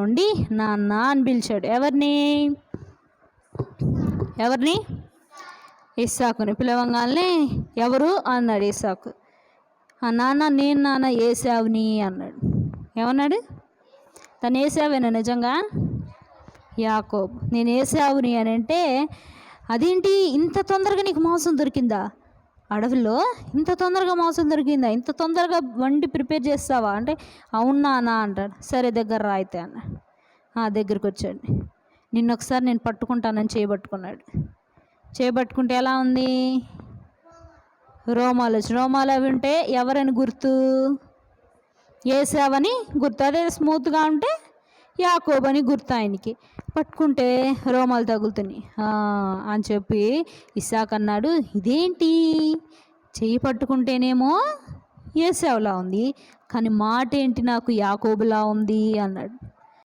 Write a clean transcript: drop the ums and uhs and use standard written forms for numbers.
ఉండి నాన్న అని పిలిచాడు. ఎవరిని ఇస్సాకుని. పిలవంగానే ఎవరు అన్నాడు ఇస్సాకు. నాన్న నేను నాన్న ఏశావుని అన్నాడు. ఏమన్నాడు? తను ఏశావేనా నిజంగా? యాకోబు. నేను ఏశావుని అని అంటే అదేంటి ఇంత తొందరగా నీకు మాంసం దొరికిందా? అడవిలో ఇంత తొందరగా మాంసం దొరికిందా? ఇంత తొందరగా వండి ప్రిపేర్ చేస్తావా అంటే అవునా నా అంటాడు. సరే దగ్గర రా అయితే అన్నాడు. దగ్గరికి వచ్చాడు. నిన్న ఒకసారి నేను పట్టుకుంటానని చేయబట్టుకున్నాడు. చేయబట్టుకుంటే ఎలా ఉంది? రోమాలు అవి ఉంటే ఎవరని గుర్తు? ఏసావని గుర్తు. అదే స్మూత్గా ఉంటే యాకోబు అని గుర్తు ఆయనకి. పట్టుకుంటే రోమాలు తగులుతున్నాయి అని చెప్పి ఇస్సాకు అన్నాడు, ఇదేంటి చెయ్యి పట్టుకుంటేనేమో ఏసావులా ఉంది, కానీ మాట ఏంటి నాకు యాకోబులా ఉంది అన్నాడు.